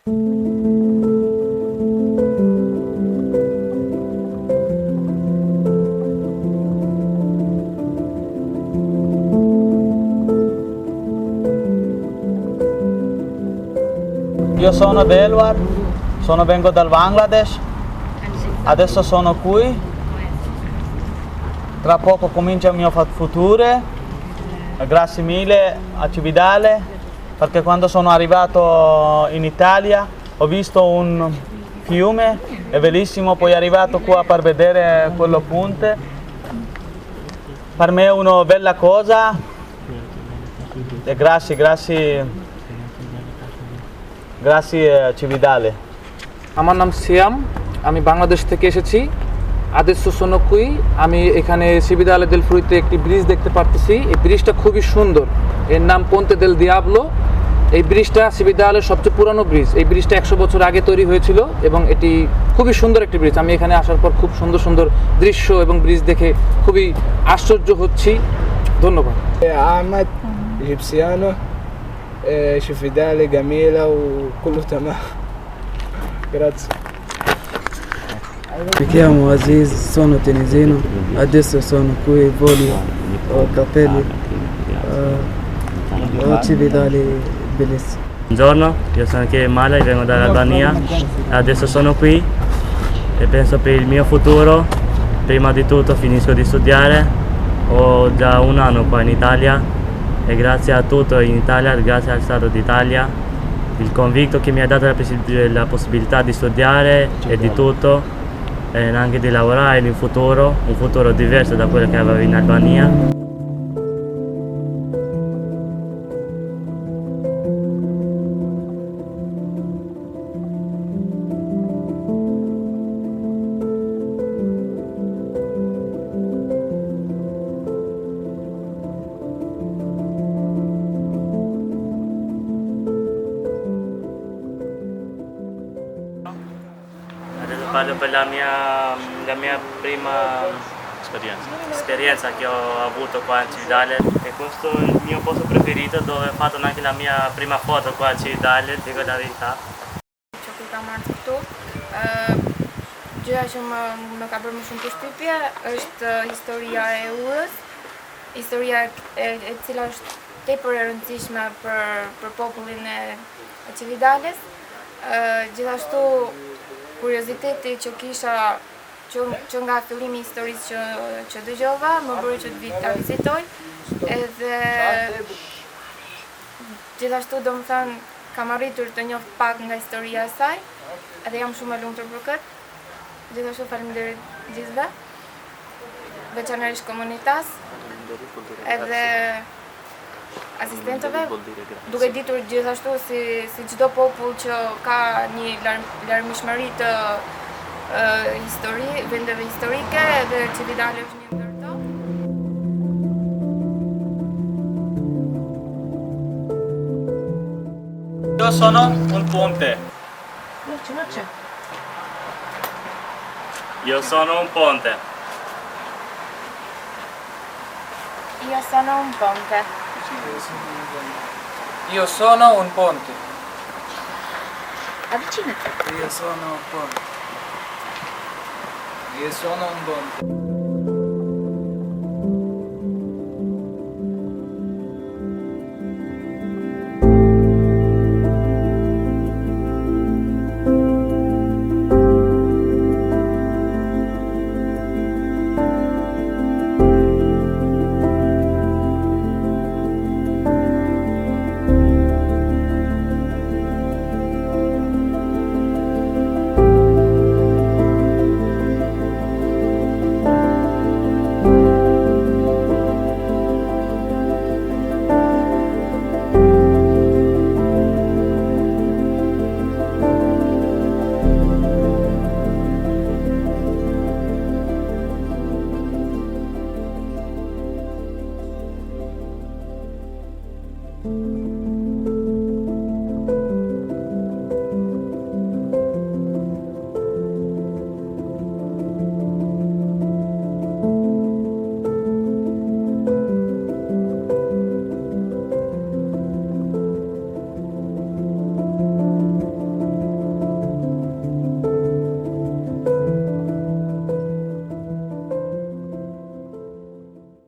Io sono Delwar, vengo dal Bangladesh, adesso sono qui, tra poco comincia il mio futuro, grazie mille a Cividale, perché quando sono arrivato in Italia ho visto un fiume, è bellissimo, poi arrivato qua per vedere quello ponte, per me è una bella cosa e grazie Cividale. আমার নাম সিয়াম, আমি বাংলাদেশ থেকে এসেছি। আদেশো সোনকুই, আমি এখানে সিবিদালে দেল ফ্রুইতে একটি ব্রিজ দেখতে পারতেছি। এই ব্রিজটা খুবই সুন্দর, এর নাম পন্তে দেল দিয়াবলো। এই ব্রিজটা সিবিদালের সবচেয়ে পুরানো ব্রিজ। এই ব্রিজটা 100 বছর আগে তৈরি হয়েছিল এবং এটি খুবই সুন্দর একটি ব্রিজ। আমি এখানে আসার পর খুব সুন্দর সুন্দর দৃশ্য এবং ব্রিজ দেখে খুবই আশ্চর্য হচ্ছি। ধন্যবাদ। أحمد جيبسيانو شفيدالي جميلة وكله تمام. Grazie. Mi chiamo Aziz, sono tunisino, adesso sono qui, voglio ho capelli, ho Cividale bellissimo. Buongiorno, io sono anche Mala, vengo dall'Albania, adesso sono qui e penso per il mio futuro, prima di tutto finisco di studiare, ho già un anno qua in Italia e grazie a tutto in Italia, grazie al Stato d'Italia, il convitto che mi ha dato la possibilità di studiare e di tutto e anche di lavorare in un futuro diverso da quello che avevo in Albania. Adesso parlo per la mia prima esperienza che ho avuto qua in Cividale e questo è il mio posto preferito dove ho fatto anche la mia prima foto qua a Cividale, dico la verità. Që kur kam ardhur këtu, gjëja që më ka bërë më shumë përshtypje është historia e Urës, historia e cila është tepër e rëndësishme për popullin e Cividales. Gjithashtu kurioziteti që kisha që nga fillimi i historisë që dëgjova më bëri që të vi ta vizitoj edhe gjithashtu domethënë kam arritur të njoh pak nga historia e saj edhe jam shumë e lumtur për këtë. Gjithashtu faleminderit gjithëve, veçanërisht komunitas edhe asistentëve, duke ditur gjithashtu si çdo popull që ka një larmishmëri të vendeve historike dhe Cividale është një ndër to. Io sono un ponte. Io sono un ponte. Io sono un ponte. Io sono un ponte. Avvicinati. Io sono un ponte. Io sono un ponte.